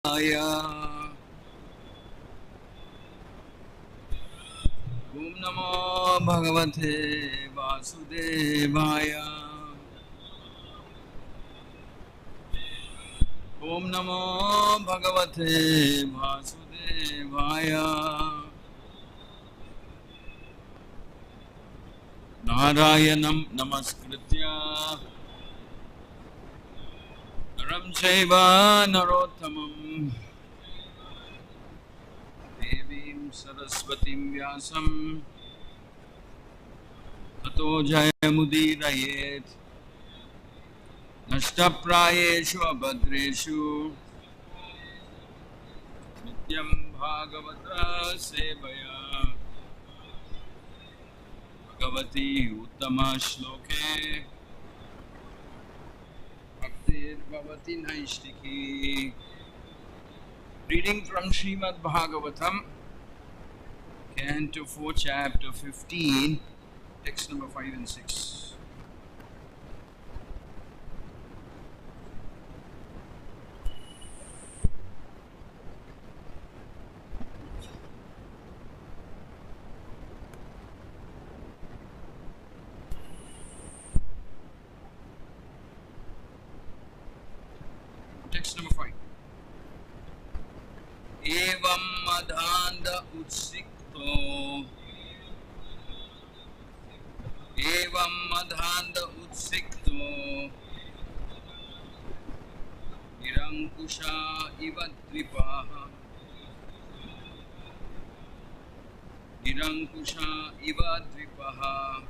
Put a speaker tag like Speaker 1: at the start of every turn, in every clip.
Speaker 1: Om Namo Bhagavate Vasudevaya. Om Namo Bhagavate Vasudevaya. Narayanam Namaskritya Naram Chaiva Narottamam Devim Saraswatim Vyasam Tato Jayamudidayet Nashtaprayeshu Abhadreshu Nityam Bhagavata Sevaya Bhagavati Uttama Shloke Bhaktir Bhavati Naishtiki. Reading from Srimad Bhagavatam, Canto 4, Chapter 15, text number 5 and 6. Text number 5. Evam madhanda utsikto Evam madhanda utsikto Nirankusha iva dvipaha Nirankusha iva dvipaha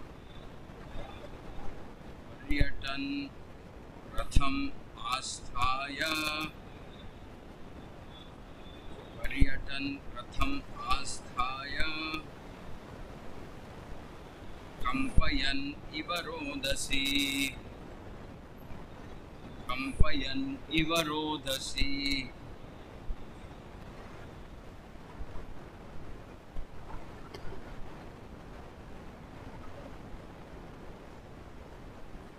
Speaker 1: Paryatan ratham asthaya Paryatan ratham asthaya Kampayan iva rodasi Kampayan iva rodasi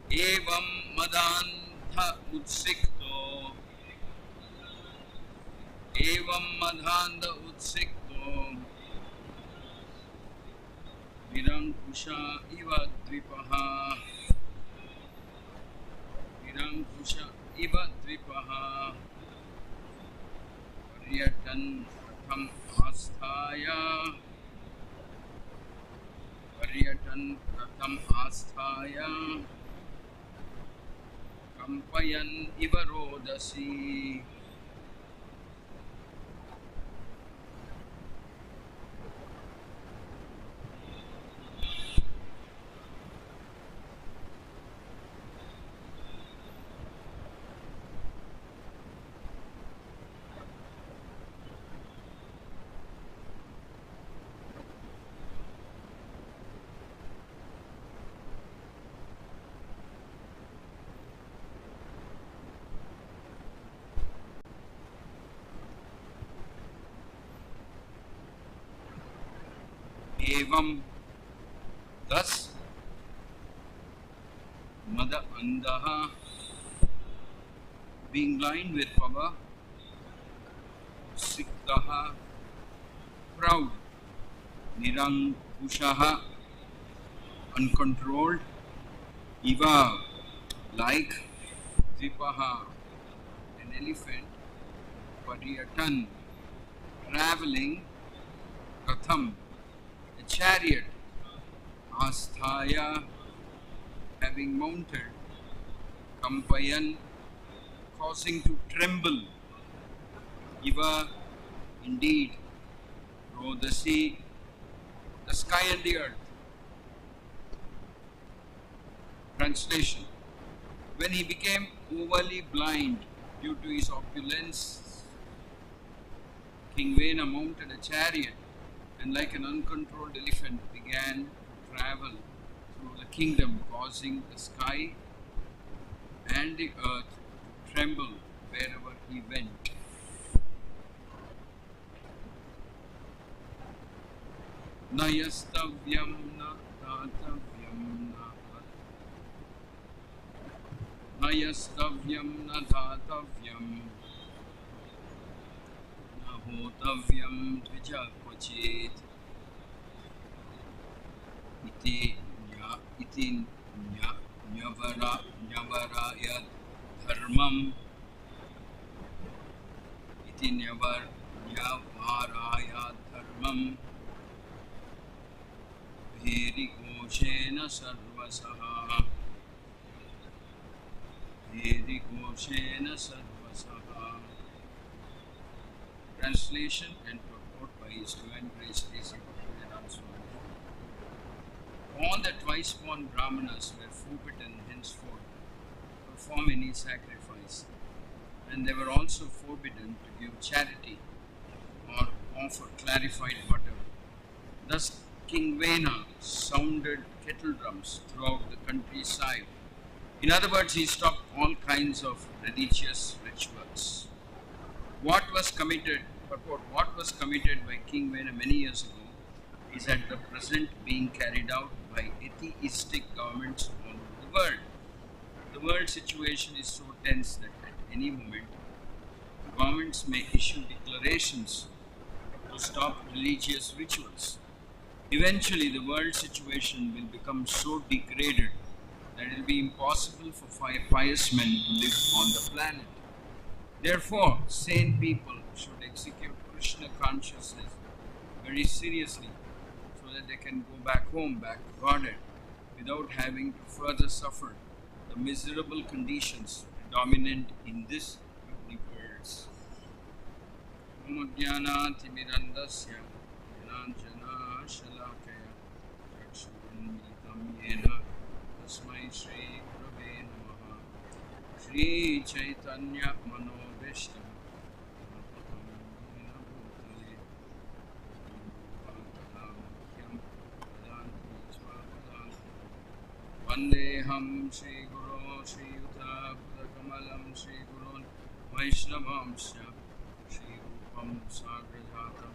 Speaker 1: Evam madantha utsikto Evam madhanda utsikto Nirankusha iva dvipaha Nirankusha iva dvipaha Paryatan ratham asthaya Paryatan ratham asthaya Kampayan iva rodasi. Evam, thus, Mada Andaha, being blind with power, Siktaha, proud, Nirankushaha, uncontrolled, Iva, like, Dvipaha, an elephant, Paryatan, traveling, Katham, chariot, asthaya, having mounted, Kampayan, causing to tremble, Iva, indeed, Rodasi, the sky and the earth. Translation. When he became overly blind due to his opulence, King Vena mounted a chariot and like an uncontrolled elephant began to travel through the kingdom, causing the sky and the earth to tremble wherever he went. Na yastavyam na dhatavyam na yastavyam na dhatavyam होतव्यं द्विज क्वचित् इति न्यवराय धर्मम् इति न्यवाराय धर्मम् भेरिघोषेण सर्वसः भेरिघोषेण सर्वसः. Translation and purport by His Divine Grace Sri Bhagavatam Swami. All the twice-born Brahmanas were forbidden henceforth to perform any sacrifice, and they were also forbidden to give charity or offer clarified butter. Thus King Vena sounded kettle drums throughout the countryside. In other words, he stopped all kinds of religious rituals. What was committed by King Vena many years ago is at the present being carried out by atheistic governments all over the world. The world situation is so tense that at any moment governments may issue declarations to stop religious rituals. Eventually, the world situation will become so degraded that it will be impossible for pious men to live on the planet. Therefore, sane people should execute Krishna consciousness very seriously so that they can go back home, back to Godhead, without having to further suffer the miserable conditions dominant in this universe. Om Jnanatimirandasya Jnanjana Shalakaya Chakshurunmitam Yena Tasmai Shri Gurave Namaha Shri Chaitanya Manobishtam Vandeham Shri Guru Shri Yuta Pudakamalam Shri Gurun Vaishnavamsya Shri Rupam Sagrajatam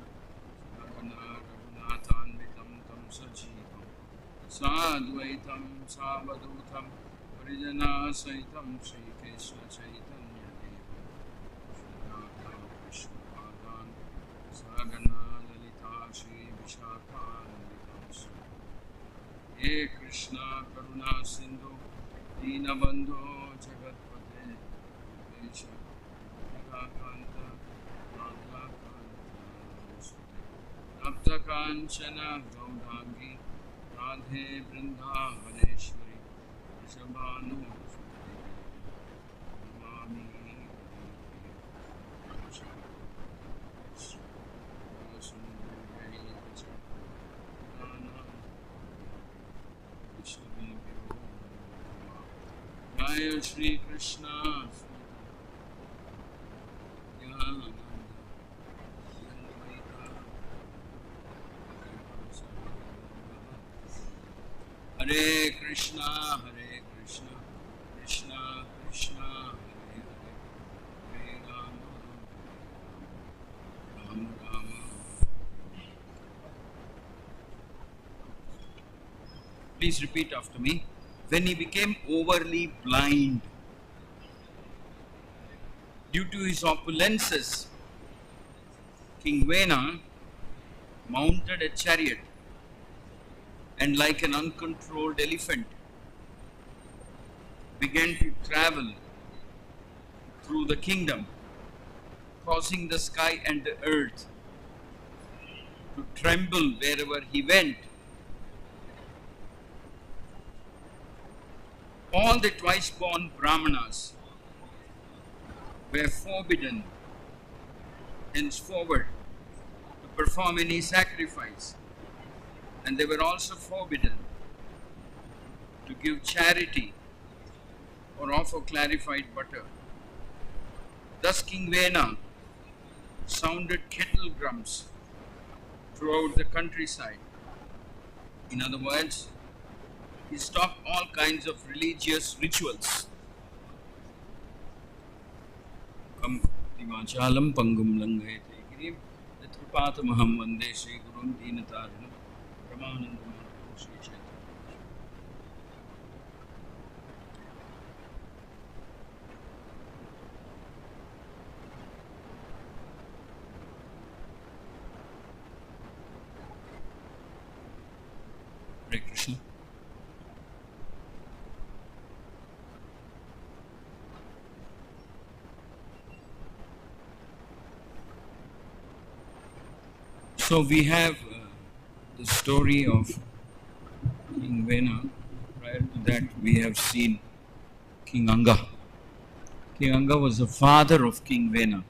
Speaker 1: Sagana Raghunathanvitam Tam Sajivam Sadvaitam Savadutam Parijana Saitam Shri Krsna Chaitanya Devam Shri Radha Krishna Bhagan Sagana Lalita Shri Vishakhan He Krishna Karuna Sindhu Dinabandhu Jagatpate Vesha Nagakanta Napta Kanchana Gaudangi Radhe Vrindavaneshwari Rishabhanu Mami Jaya Shri Krishna Hare Krishna, Hare Krishna, Krishna Krishna, Hare Hare, Hare Rama, Rama Rama. Please repeat after me. When he became overly blind due to his opulences, King Vena mounted a chariot and like an uncontrolled elephant began to travel through the kingdom, causing the sky and the earth to tremble wherever he went. All the twice-born Brahmanas were forbidden henceforward to perform any sacrifice, and they were also forbidden to give charity or offer clarified butter. Thus King Vena sounded kettle drums throughout the countryside. In other words, he stopped all kinds of religious rituals. Vachalam pangum langayate girim yatrupatamaham vande Shri Gurum Deenatarinam Ramanandam Shri Chaitanya. Hare Krishna. So we have the story of King Vena. Prior to that, we have seen King Anga. King Anga was the father of King Vena.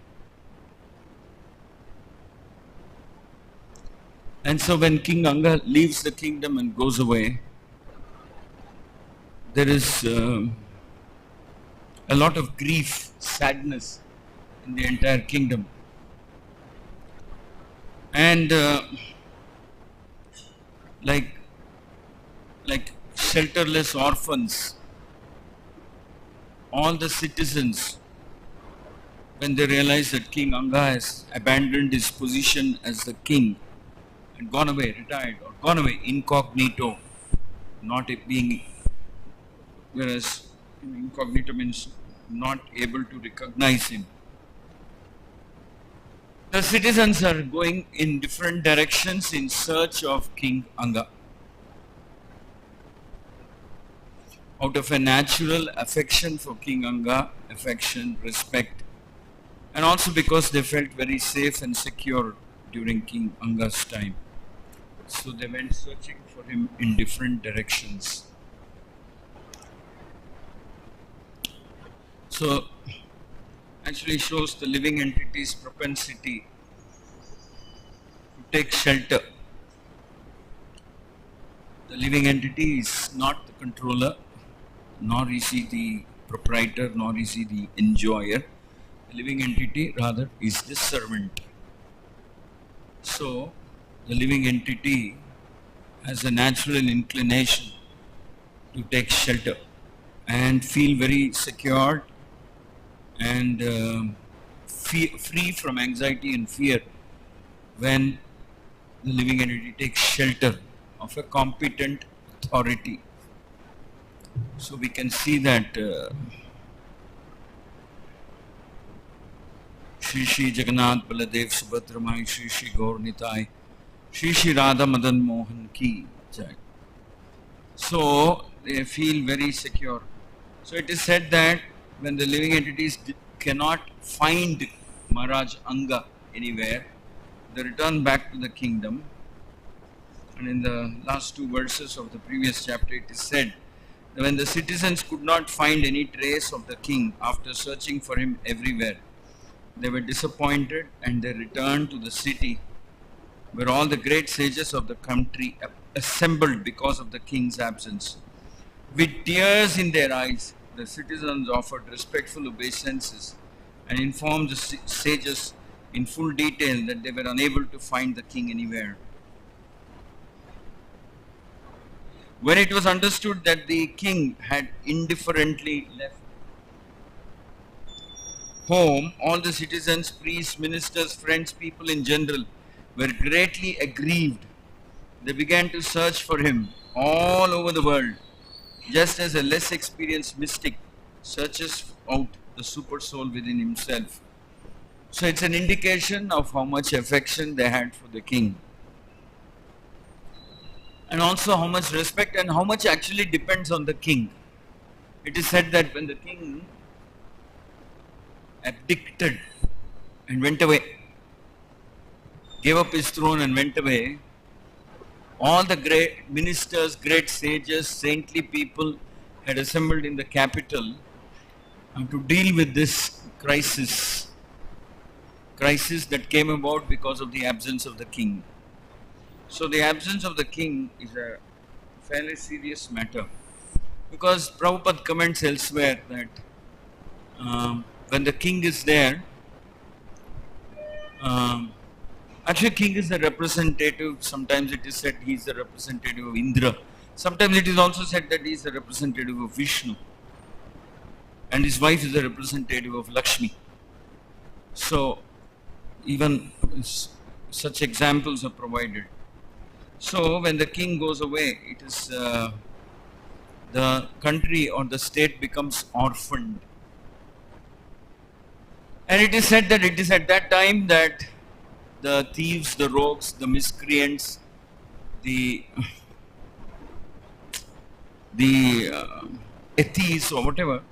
Speaker 1: And so when King Anga leaves the kingdom and goes away, there is a lot of grief, sadness in the entire kingdom. And like shelterless orphans, all the citizens, when they realize that King Anga has abandoned his position as the king and gone away, retired, or gone away incognito, not being, whereas incognito means not able to recognize him. The citizens are going in different directions in search of King Anga. Out of a natural affection for King Anga, affection, respect, and also because they felt very safe and secure during King Anga's time. So they went searching for him in different directions. So actually shows the living entity's propensity to take shelter. The living entity is not the controller, nor is he the proprietor, nor is he the enjoyer. The living entity rather is the servant. So the living entity has a natural inclination to take shelter and feel very secured and free from anxiety and fear when the living entity takes shelter of a competent authority. So we can see that Shri Shri Jagannath Baladev Subhadramai Shri Shri Gaur Nitai Shri Shri Radha Madan Mohan Ki Jai. So they feel very secure. So it is said that when the living entities cannot find Maharaj Anga anywhere, they return back to the kingdom. And in the last two verses of the previous chapter, it is said that when the citizens could not find any trace of the king after searching for him everywhere, they were disappointed and they returned to the city where all the great sages of the country assembled because of the king's absence. With tears in their eyes, the citizens offered respectful obeisances and informed the sages in full detail that they were unable to find the king anywhere. When it was understood that the king had indifferently left home, all the citizens, priests, ministers, friends, people in general were greatly aggrieved. They began to search for him all over the world, just as a less experienced mystic searches out the super soul within himself. So it's an indication of how much affection they had for the king, and also how much respect and how much actually depends on the king. It is said that when the king abdicated and went away, gave up his throne and went away, all the great ministers, great sages, saintly people had assembled in the capital to deal with this crisis that came about because of the absence of the king. So the absence of the king is a fairly serious matter, because Prabhupada comments elsewhere that when the king is there, actually king is the representative. Sometimes it is said he is the representative of Indra. Sometimes it is also said that he is the representative of Vishnu, and his wife is the representative of Lakshmi. So even such examples are provided. So when the king goes away, it is the country or the state becomes orphaned. And it is said that it is at that time that the thieves, the rogues, the miscreants, the the atheists or whatever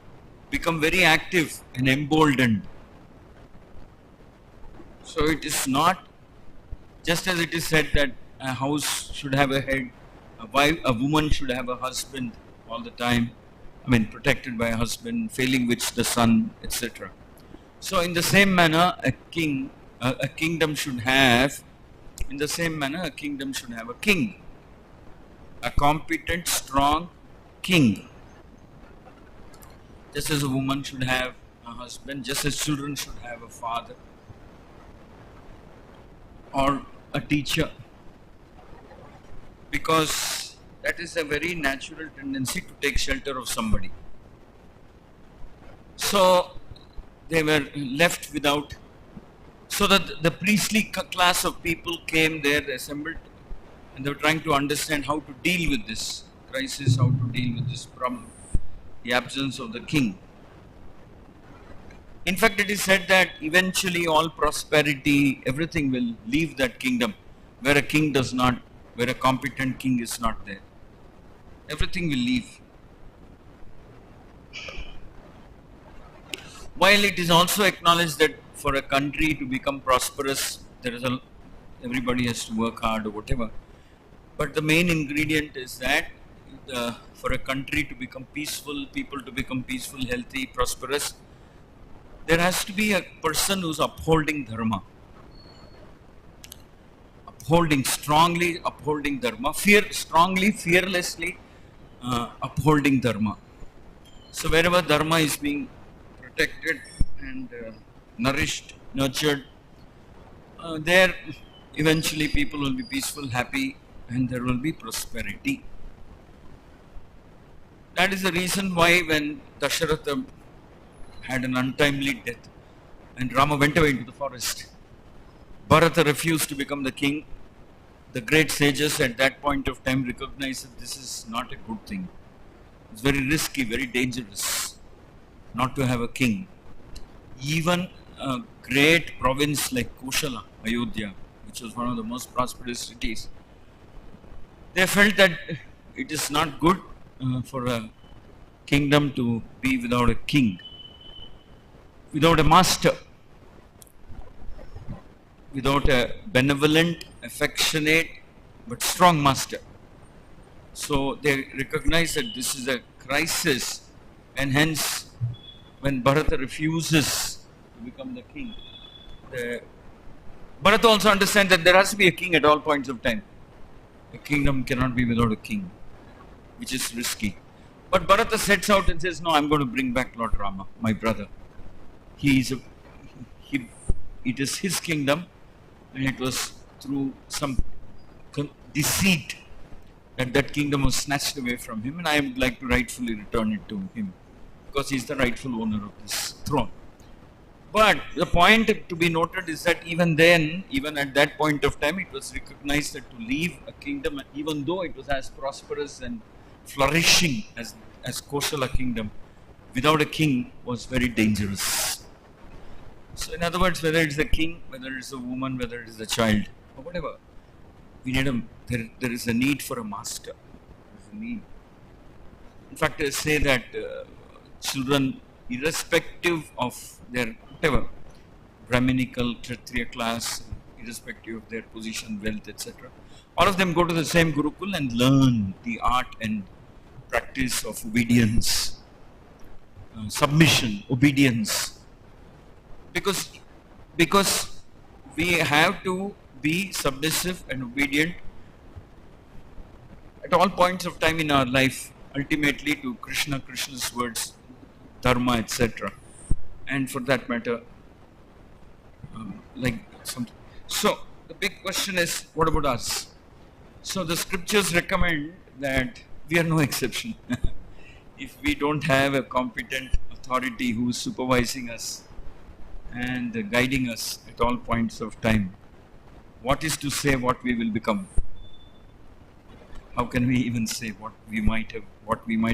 Speaker 1: become very active and emboldened. So it is not just as it is said that a house should have a head, a woman should have a husband all the time, protected by a husband, failing which the son, etc. So in the same manner, a kingdom should have a king, a competent, strong king. Just as a woman should have a husband, just as children should have a father or a teacher, because that is a very natural tendency to take shelter of somebody. So they were left without, so that the priestly class of people came there, they assembled, and they were trying to understand how to deal with this crisis, how to deal with this problem, the absence of the king. In fact, it is said that eventually all prosperity, everything will leave that kingdom where a competent king is not there. Everything will leave. While it is also acknowledged that for a country to become prosperous, everybody has to work hard or whatever. But the main ingredient is that for a country to become peaceful, people to become peaceful, healthy, prosperous, there has to be a person who's upholding dharma. Strongly upholding dharma, fearlessly upholding dharma. So wherever dharma is being protected and nourished, nurtured, there eventually people will be peaceful, happy, and there will be prosperity. That is the reason why when Dasharatha had an untimely death and Rama went away into the forest, Bharata refused to become the king. The great sages at that point of time recognized that this is not a good thing. It's very risky, very dangerous not to have a king. Even a great province like Koshala, Ayodhya, which was one of the most prosperous cities, they felt that it is not good for a kingdom to be without a king, without a master, without a benevolent, affectionate, but strong master. So they recognize that this is a crisis, and hence when Bharata refuses to become the king, Bharata also understands that there has to be a king at all points of time. A kingdom cannot be without a king, which is risky. But Bharata sets out and says, no, I'm going to bring back Lord Rama, my brother. It is his kingdom, and it was through some deceit that kingdom was snatched away from him, and I would like to rightfully return it to him, because he is the rightful owner of this throne. But the point to be noted is that even at that point of time, it was recognized that to leave a kingdom, even though it was as prosperous and flourishing as Kosala kingdom, without a king was very dangerous. So in other words, whether it's a king, whether it's a woman, whether it is a child, or whatever, there is a need for a master. There is a need. In fact, I say that children, irrespective of their whatever, Brahminical, Kshatriya class, irrespective of their position, wealth, etc., all of them go to the same Gurukul and learn the art and practice of obedience, submission, obedience. Because we have to be submissive and obedient at all points of time in our life, ultimately to Krishna, Krishna's words, dharma, etc. And for that matter, So the big question is, what about us? So the scriptures recommend that we are no exception. If we don't have a competent authority who is supervising us and guiding us at all points of time, what is to say what we will become? How can we even say what we might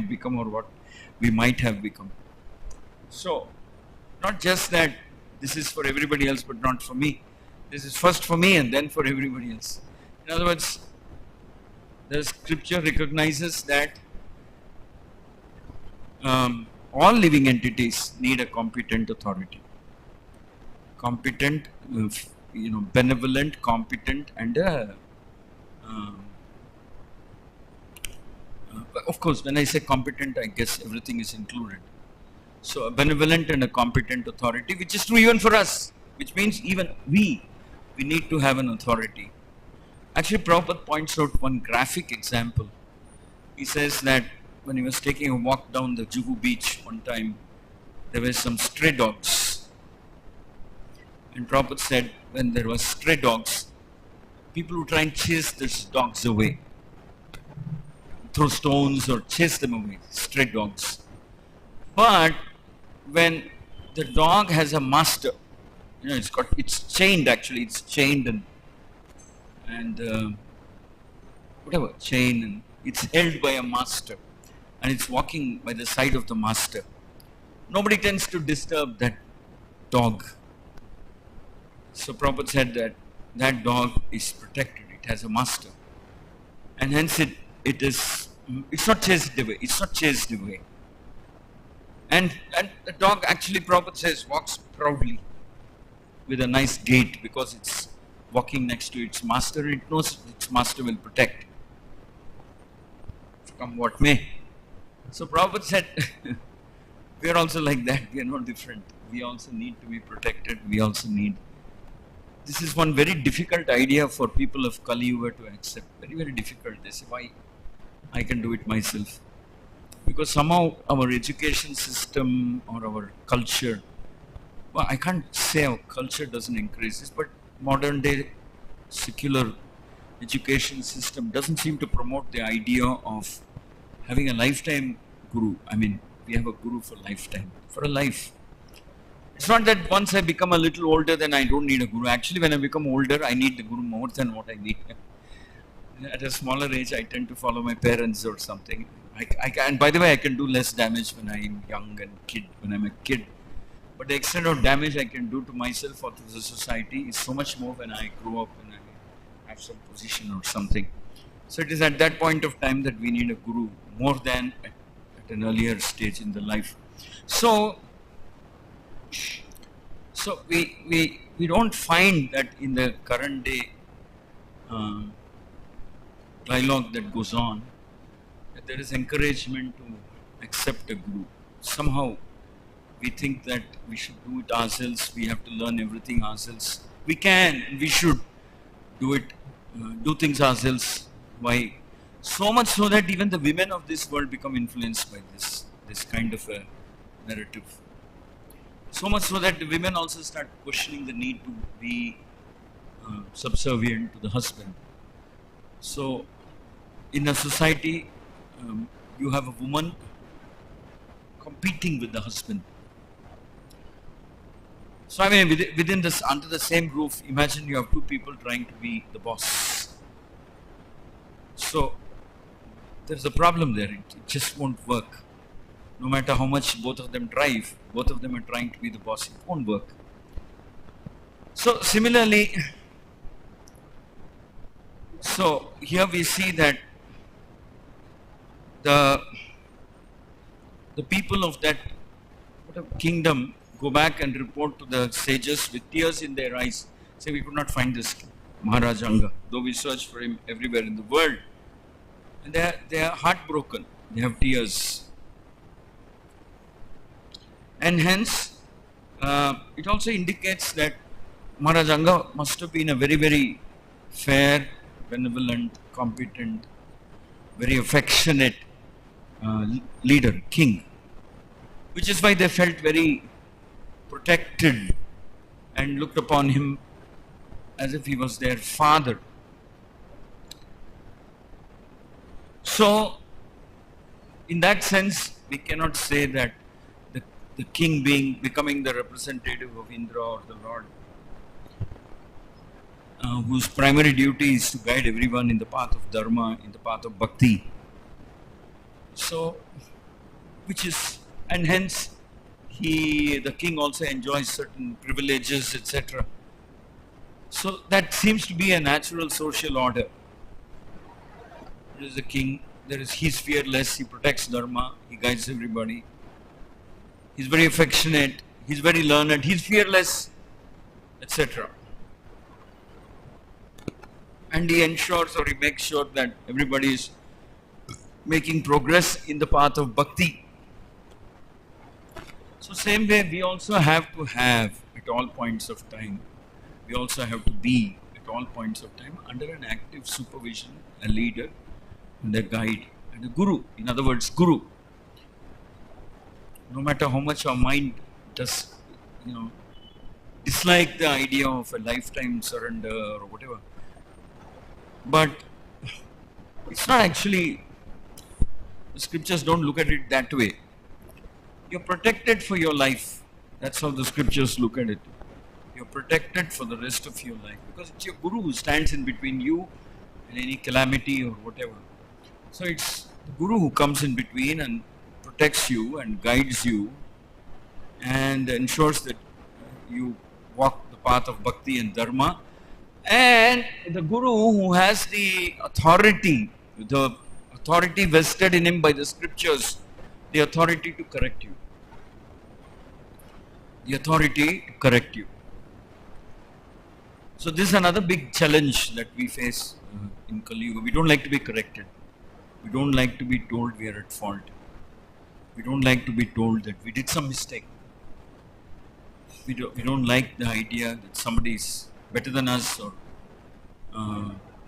Speaker 1: become, or what we might have become? So, not just that this is for everybody else but not for me. This is first for me and then for everybody else. In other words, the scripture recognizes that all living entities need a competent authority. Competent, benevolent, competent, and of course, when I say competent, I guess everything is included. So a benevolent and a competent authority, which is true even for us, which means even we need to have an authority. Actually, Prabhupada points out one graphic example. He says that when he was taking a walk down the Juhu beach one time, there were some stray dogs. And Prabhupada said when there were stray dogs, people would try and chase these dogs away. Throw stones or chase them away, stray dogs. But when the dog has a master, it's chained actually, it's chained and whatever, chain, and it's held by a master and it's walking by the side of the master. Nobody tends to disturb that dog. So Prabhupada said that that dog is protected, it has a master. And hence it's not chased away. And the dog actually, Prabhupada says, walks proudly with a nice gait because it's walking next to its master and it knows its master will protect. Come what may. So Prabhupada said, we are also like that, we are not different. We also need to be protected, this is one very difficult idea for people of Kali Yuga to accept. Very, very difficult. They say, why? I can do it myself. Because somehow our education system or our culture, well, I can't say our culture doesn't encourage this, but modern day secular education system doesn't seem to promote the idea of having a lifetime guru. I mean, we have a guru for lifetime, for a life. It's not that once I become a little older, then I don't need a guru. Actually, when I become older, I need the guru more than what I need. At a smaller age, I tend to follow my parents or something. And by the way, I can do less damage when I'm young and when I'm a kid. But the extent of damage I can do to myself or to the society is so much more when I grow up and I have some position or something. So it is at that point of time that we need a guru more than at an earlier stage in the life. So we don't find that in the current day dialogue that goes on, that there is encouragement to accept a guru. Somehow we think that we should do it ourselves, we have to learn everything ourselves. We can, we should do it, do things ourselves. Why? So much so that even the women of this world become influenced by this kind of a narrative. So much so that the women also start questioning the need to be subservient to the husband. So in a society, you have a woman competing with the husband. So I mean, within this, under the same roof, imagine you have two people trying to be the boss. So there's a problem there. It just won't work. No matter how much both of them drive, both of them are trying to be the boss. It won't work. So similarly, so here we see that the people of that kingdom go back and report to the sages with tears in their eyes. Say, we could not find this Maharaj Anga, though we searched for him everywhere in the world. And they are heartbroken. They have tears. And hence, it also indicates that Maharaj Anga must have been a very, very fair, benevolent, competent, very affectionate leader, king. Which is why they felt very protected and looked upon him as if he was their father. So, in that sense, we cannot say that the king becoming the representative of Indra or the Lord, whose primary duty is to guide everyone in the path of dharma, in the path of bhakti. So, and hence, the king also enjoys certain privileges, etc. So that seems to be a natural social order. There is a king, he's fearless, he protects dharma, he guides everybody. He's very affectionate, he's very learned, he's fearless, etc. And he ensures or he makes sure that everybody is making progress in the path of bhakti. So same way we also have to have at all points of time, we also have to be at all points of time under an active supervision, a leader and a guide and a guru. In other words, guru. No matter how much our mind does, dislike the idea of a lifetime surrender or whatever, but it's not actually, the scriptures don't look at it that way. You're protected for your life. That's how the scriptures look at it. You're protected for the rest of your life because it's your guru who stands in between you and any calamity or whatever. So it's the guru who comes in between and protects you and guides you and ensures that you walk the path of bhakti and dharma. And the guru who has the authority vested in him by the scriptures, the authority to correct you. The authority to correct you. So this is another big challenge that we face in Kali Yuga. We don't like to be corrected. We don't like to be told we are at fault. We don't like to be told that we did some mistake. We don't like the idea that somebody is better than us or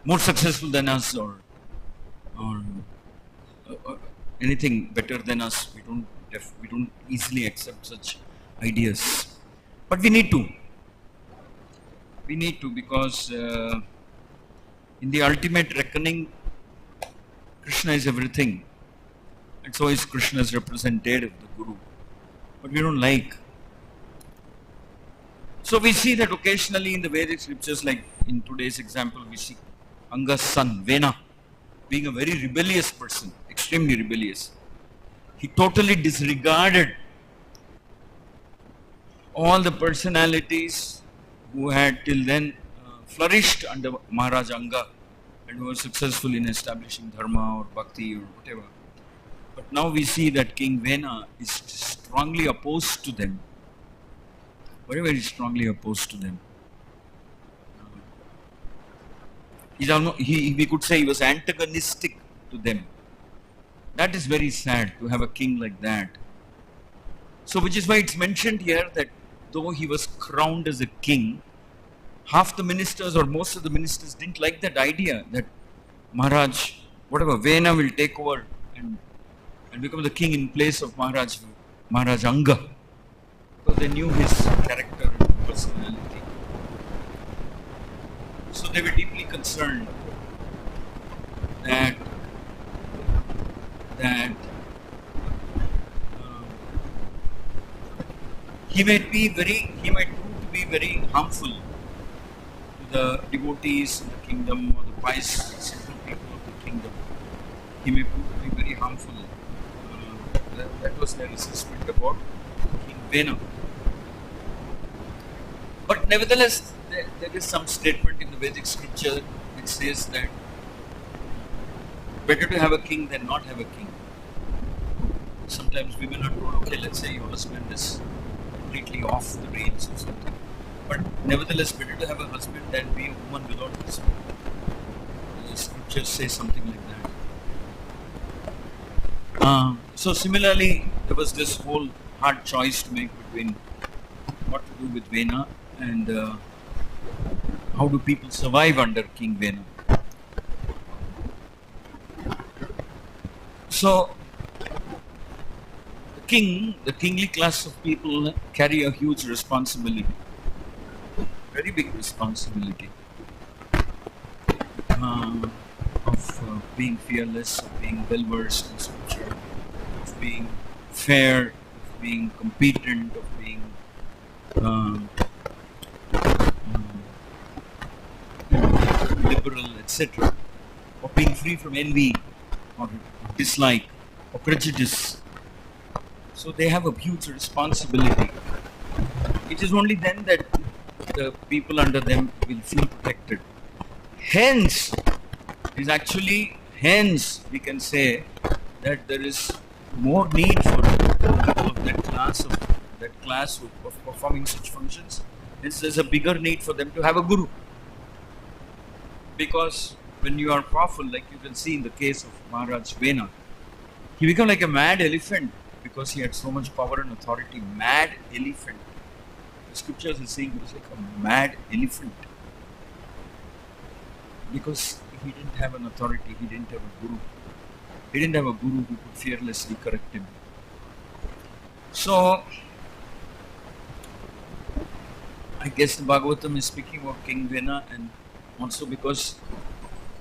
Speaker 1: more successful than us or anything better than us. We don't easily accept such ideas. But we need to. We need to because in the ultimate reckoning, Krishna is everything. And so is Krishna's representative, the Guru. But we don't like. So we see that occasionally in the Vedic scriptures, like in today's example, we see Anga's son, Vena, being a very rebellious person, extremely rebellious. He totally disregarded all the personalities who had till then flourished under Maharaj Anga and who were successful in establishing dharma or bhakti or whatever. But now we see that King Vena is strongly opposed to them. Very, very strongly opposed to them. We could say he was antagonistic to them. That is very sad to have a king like that. So which is why it's mentioned here that though he was crowned as a king, half the ministers or most of the ministers didn't like that idea that Maharaj, Vena will take over and become the king in place of Maharaj Anga. Because they knew his character and personality. So they were deeply concerned that he might prove to be very harmful to the devotees in the kingdom or the pious simple people of the kingdom. He may prove to be very harmful. That was their assessment about King Vena. But nevertheless, there is some statement in the Vedic scripture which says that better to have a king than not have a king. Sometimes women are told, okay, let's say your husband is completely off the reins or something. But nevertheless, better to have a husband than be a woman without a husband. The scriptures say something like that. So similarly, there was this whole hard choice to make between what to do with Vena and how do people survive under King Vena. So the kingly class of people carry a huge responsibility, very big responsibility of being fearless, of being well versed in scripture, of being fair, of being competent, of being liberal, etc., of being free from envy or dislike or prejudice. So they have a huge responsibility. It is only then that the people under them will feel protected. Hence, it is actually hence, we can say that there is more need for people of that class of performing such functions. Hence, there's a bigger need for them to have a guru. Because when you are powerful, like you can see in the case of Maharaj Vena, he became like a mad elephant because he had so much power and authority. Mad elephant. The scriptures are saying he was like a mad elephant. Because he didn't have an authority, he didn't have a guru. He didn't have a guru who could fearlessly correct him. So, I guess the Bhagavatam is speaking about King Vena, and also because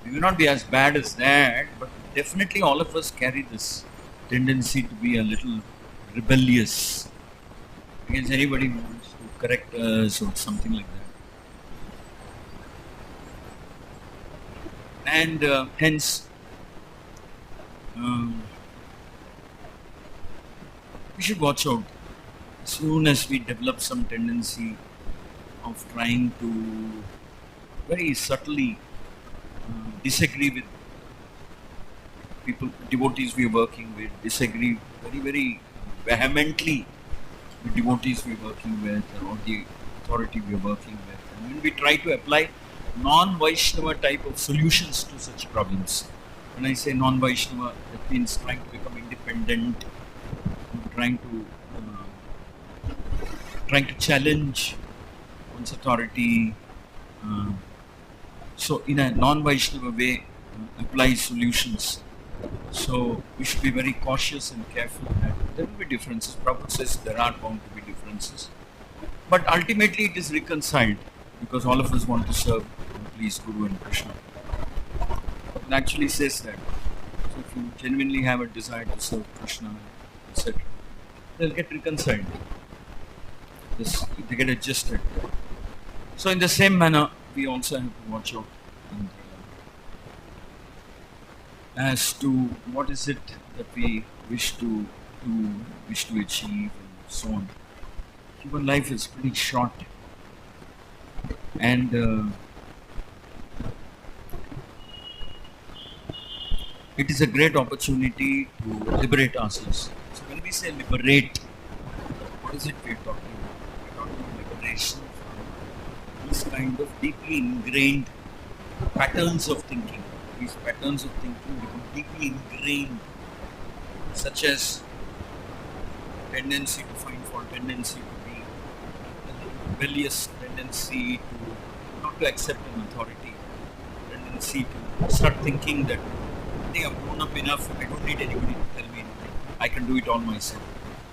Speaker 1: we may not be as bad as that, but definitely all of us carry this tendency to be a little rebellious against anybody who wants to correct us or something like that. And hence, we should watch out. As soon as we develop some tendency of trying to very subtly disagree with people, devotees we are working with, disagree very, very vehemently with devotees we are working with or the authority we are working with. And when we try to apply non-Vaishnava type of solutions to such problems, when I say non-Vaishnava, that means trying to become independent, trying to challenge one's authority. So in a non-Vaishnava way, apply solutions. So we should be very cautious and careful that there will be differences. Prabhupada says there are bound to be differences. But ultimately it is reconciled because all of us want to serve and please Guru and Krishna. It actually says that. So if you genuinely have a desire to serve Krishna, etc., they'll get reconciled. They get adjusted. So in the same manner, we also have to watch out as to what is it that we wish to do, wish to achieve, and so on. Human life is pretty short, and it is a great opportunity to liberate ourselves. So when we say liberate, what is it we are talking about? We are talking about liberation from this kind of deeply ingrained patterns of thinking. These patterns of thinking become deeply ingrained, such as tendency to find fault, tendency to be rebellious, tendency to not to accept an authority, tendency to start thinking that I think I've grown up enough, I don't need anybody to tell me anything. I can do it all myself.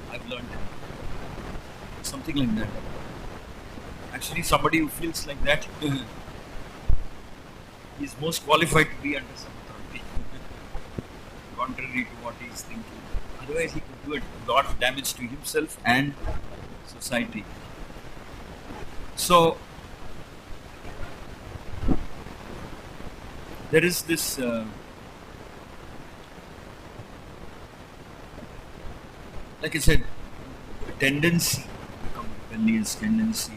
Speaker 1: I've learned it. Something like that. Actually, somebody who feels like that is most qualified to be under some authority, contrary to what he is thinking. Otherwise, he could do a lot of damage to himself and society. So, there is this like I said, a tendency to become rebellious, tendency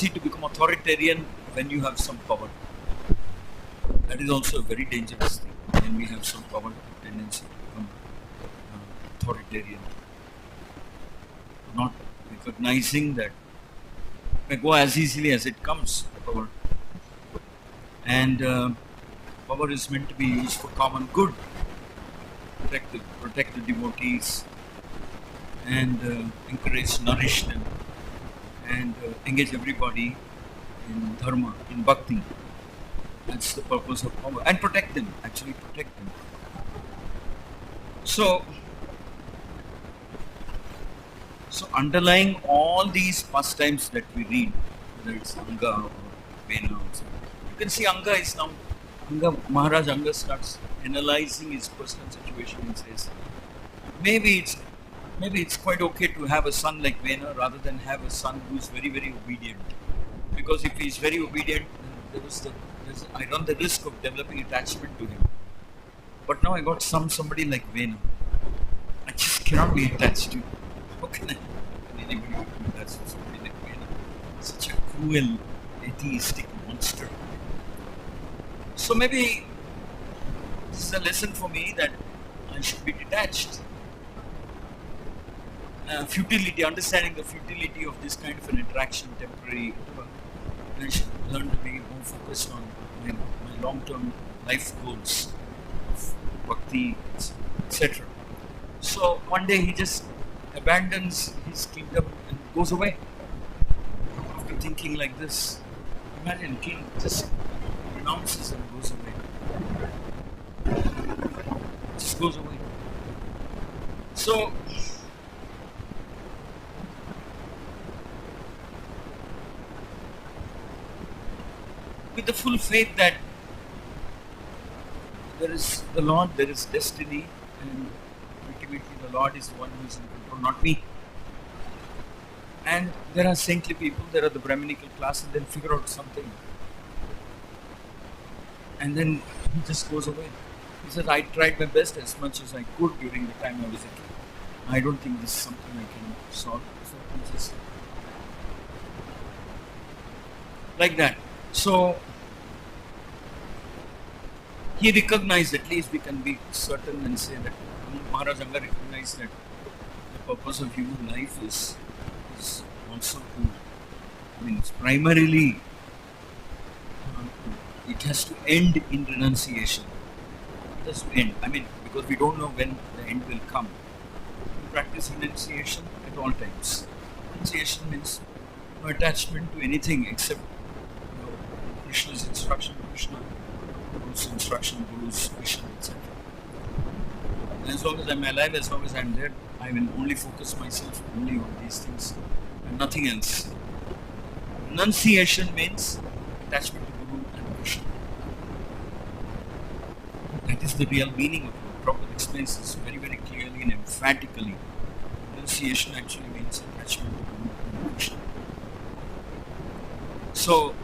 Speaker 1: to become authoritarian when you have some power. That is also a very dangerous thing. When we have some power, tendency to become authoritarian, not recognizing that it may go as easily as it comes, power. And power is meant to be used for common good. Protect the devotees and encourage, nourish them, and engage everybody in dharma, in bhakti. That's the purpose of power. And protect them, actually protect them. So underlying all these pastimes that we read, whether it's Anga or Vena, you can see Maharaj Anga starts analyzing his personal situation and says, maybe it's quite okay to have a son like Vena rather than have a son who's very, very obedient. Because if he's very obedient, I run the risk of developing attachment to him. But now I got somebody like Vena. I just cannot be attached to him. How can anybody be attached to somebody like Vena? Such a cruel, atheistic monster. So maybe This is a lesson for me that I should be detached. Futility, understanding the futility of this kind of an interaction, temporary, I should learn to be more focused on my long-term life goals of bhakti, etc. So one day he just abandons his kingdom and goes away. After thinking like this, imagine king just renounces and goes away. Just goes away. So with the full faith that there is the Lord, there is destiny, and ultimately the Lord is the one who is in control, not me. And there are saintly people, there are the Brahminical class, and they'll figure out something. And then he just goes away. He says, I tried my best as much as I could during the time I was a kid. I don't think this is something I can solve. So he just like that. So he recognized, at least we can be certain and say that Maharaj Anga recognized that the purpose of human life is also to, it's primarily, it has to end in renunciation. It has to end. Because we don't know when the end will come. We practice renunciation at all times. Renunciation means no attachment to anything except Krishna's instruction, Krishna, Guru's instruction, Guru's mission, etc. As long as I'm alive, as long as I'm there, I will only focus myself only on these things and nothing else. Renunciation means attachment to Guru and Krishna. That is the real meaning of it. Prabhupada explains this very, very clearly and emphatically. Renunciation actually means attachment to Guru and Krishna. So,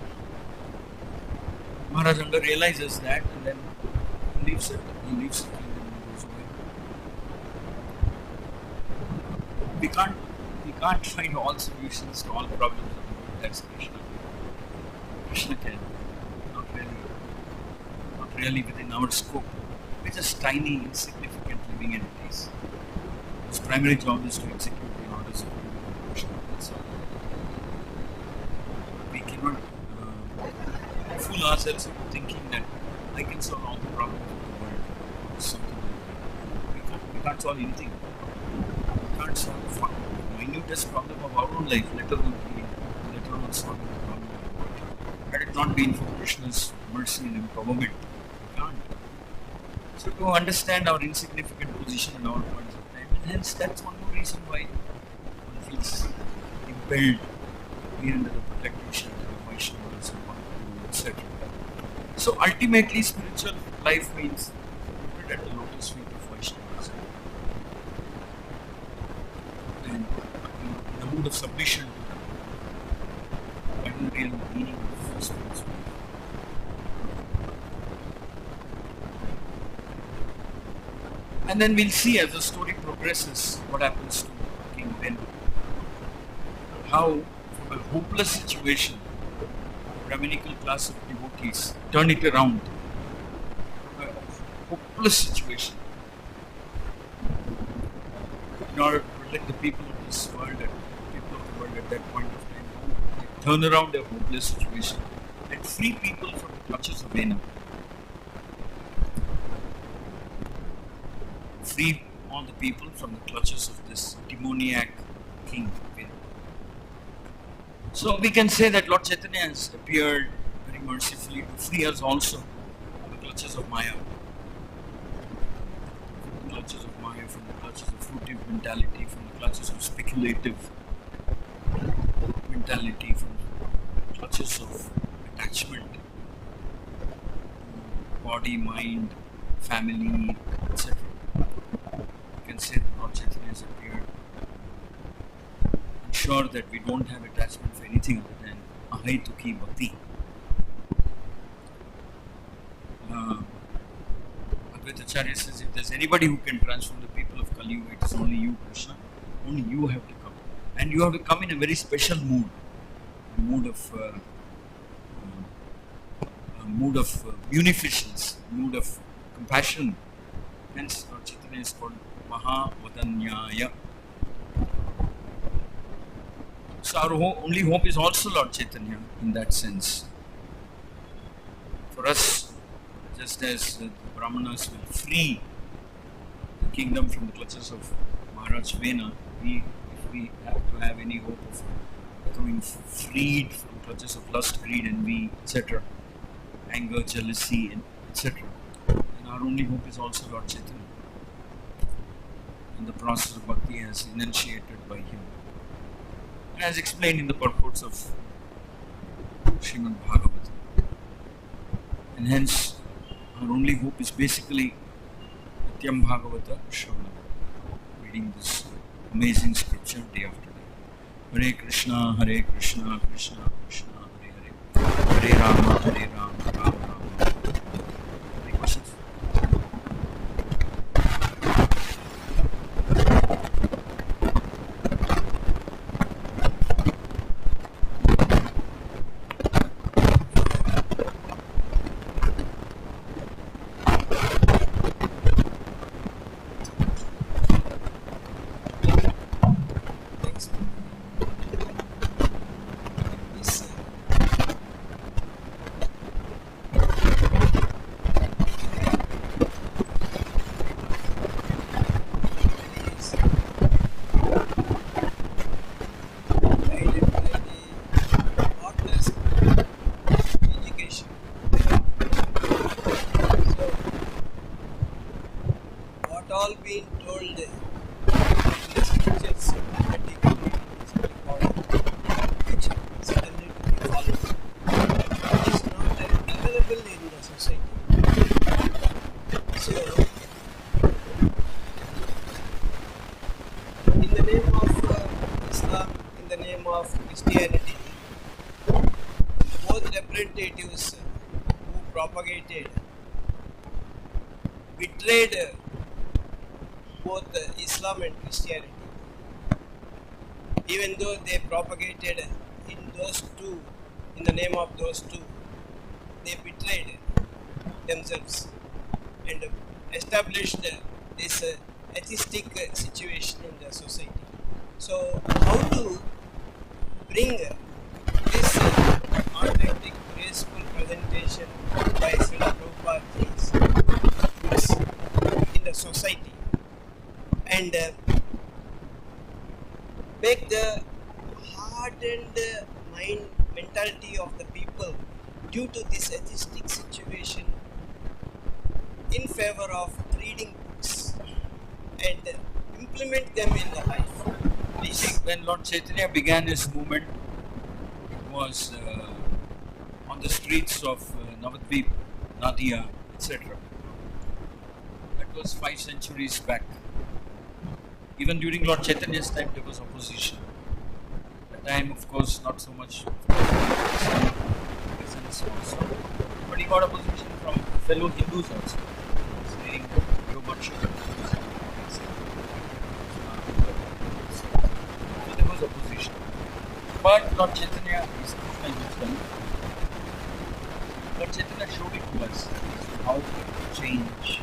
Speaker 1: Maharaj Anga realizes that and then he leaves it. He leaves it and goes away. We can't find all solutions to all problems of the world. That's Krishna. Krishna can. Not really within our scope. We're just tiny, insignificant living entities. His primary job is to execute the orders of Krishna. That's all. We cannot fool ourselves into thinking that I can solve all the problems of the world or something like that. We can't solve anything. We can't solve the minutest problem of our own life, let alone solving the problem of the world. Had it not been for Krishna's mercy and empowerment, we can't. So to understand our insignificant position in all points of time, and hence that's one more reason why one feels impelled to be under the protective shelter of Vaishnavas and etc. So ultimately, spiritual life means rooted at the lotus feet of Vaishnavas and in a mood of submission to them. That is the real meaning of spiritual life. And then we'll see as the story progresses what happens to King Ben. How from a hopeless situation, Brahminical class of devotees turn it around. A hopeless situation. In order to protect the people of this world and people of the world at that point of time, they turn around a hopeless situation and free people from the clutches of Vena. Free all the people from the clutches of this demoniac king Vena. So we can say that Lord Chaitanya has appeared very mercifully to free us also from the clutches of Maya. From the clutches of Maya, from the clutches of fruitive mentality, from the clutches of speculative mentality, from the clutches of attachment to body, mind, family, etc. We can say that Lord Chaitanya has appeared. Ensure that we don't have attachment for anything other than Ahaituki Bhakti. Advaita Acharya says, if there's anybody who can transform the people of Kali Yuga, it is only you, Krishna. Only you have to come. And you have to come in a very special mood. A mood of munificence, mood of compassion. Hence Lord Chaitanya is called Mahavadanyaya. So our only hope is also Lord Chaitanya in that sense. For us, just as the Brahmanas will free the kingdom from the clutches of Maharaj Vena, if we have to have any hope of becoming freed from clutches of lust, greed, envy, etc., anger, jealousy, etc., then our only hope is also Lord Chaitanya. And the process of bhakti as enunciated by him. And as explained in the purports of Srimad Bhagavatam. And hence, our only hope is basically Nityam Bhagavata Shravanam. Reading this amazing scripture day after day. Hare Krishna, Hare Krishna, Krishna Krishna, Hare Hare. Hare Rama, Hare Rama, Rama Rama. Any questions?
Speaker 2: Betrayed both Islam and Christianity, even though they propagated in the name of those two, they betrayed themselves and established this atheistic situation in the society. So, how to bring this authentic, graceful presentation by Srila Prabhupada in the society and make the hardened mentality of the people due to this atheistic situation in favor of reading books and implement them in the life. Please.
Speaker 1: When Lord Chaitanya began his movement, it was on the streets of Navadvip, Nadia, etc. That was 5 centuries back. Even during Lord Chaitanya's time, there was opposition. At the time, of course, not so much presence also, but he got opposition from fellow Hindus also, saying you bunch of so there was opposition. But Lord Chaitanya is wisdom. Lord Chaitanya showed it to us how to change.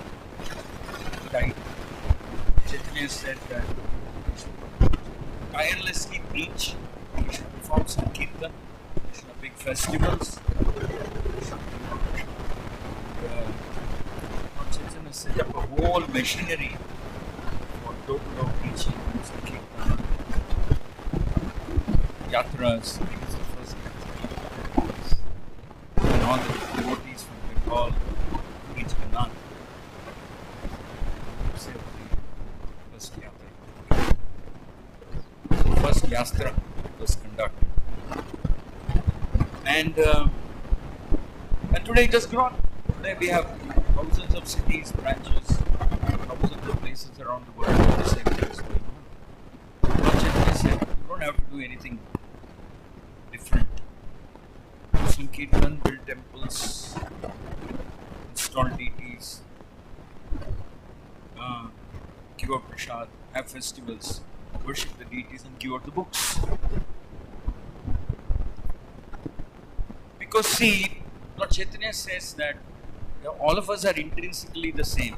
Speaker 1: Right. Chaitanya said that we should tirelessly preach, we should perform some kirtan, we should have big festivals, we should Lord Chaitanya set up a whole machinery for door-to-door preaching, some kirtan, yatras. He was the first yatra. And all the devotees from Bengal reached Kanad. First yastra was conducted, and today it has grown. Today we have thousands of cities, branches, thousands of places around the world where the same thing is going on. Lord Chaitanya said, you don't have to do anything different. Do some kirtan, build temples, install deities, give out prasad, have festivals, worship the deities and give out the books. Because see, Lord Chaitanya says that Yeah, all of us are intrinsically the same.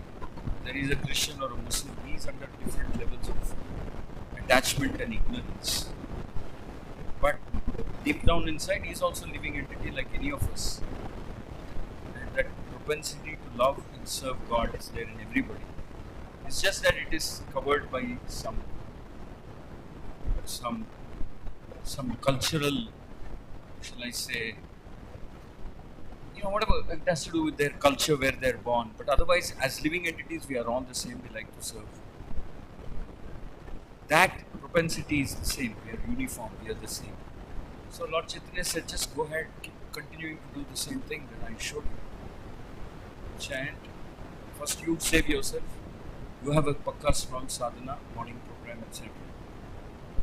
Speaker 1: There is a Christian or a Muslim, he is under different levels of attachment and ignorance. But deep down inside, he is also a living entity like any of us. And that propensity to love and serve God is there in everybody. It's just that it is covered by some cultural, shall I say, whatever it has to do with their culture where they're born. But otherwise, as living entities, we are all the same. We like to serve. That propensity is the same. We are uniform. We are the same. So Lord Chaitanya said, just go ahead, keep continuing to do the same thing that I showed you. Chant. First, you save yourself. You have a pakka strong sadhana, morning program, etc.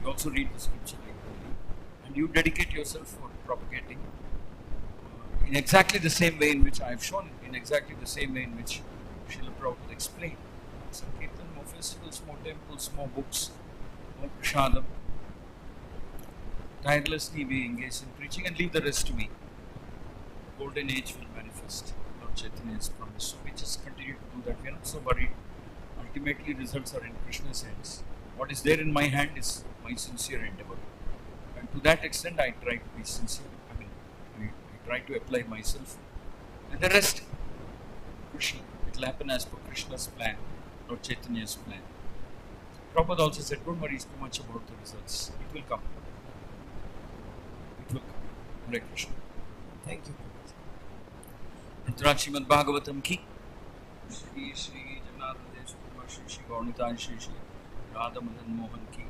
Speaker 1: You also read the scripture regularly, and you dedicate yourself for propagating in exactly the same way in which I have shown, in exactly the same way in which Srila Prabhupada explained. Some kirtan, more festivals, more temples, more books, more prasadam. Tirelessly we engage in preaching and leave the rest to me. Golden age will manifest. Lord Chaitanya has promised. So we just continue to do that. We are not so worried. Ultimately, results are in Krishna's hands. What is there in my hand is my sincere endeavor. And to that extent, I try to be sincere. I try to apply myself. And the rest, Krishna. It will happen as per Krishna's plan, Lord Chaitanya's plan. Prabhupada also said, don't worry too much about the results. It will come. It will come. Hare Krishna.
Speaker 2: Thank you.
Speaker 1: Srimad Bhagavatam ki Shri Janardana Shri Gaunitaya Shri Radha Madan Mohan ki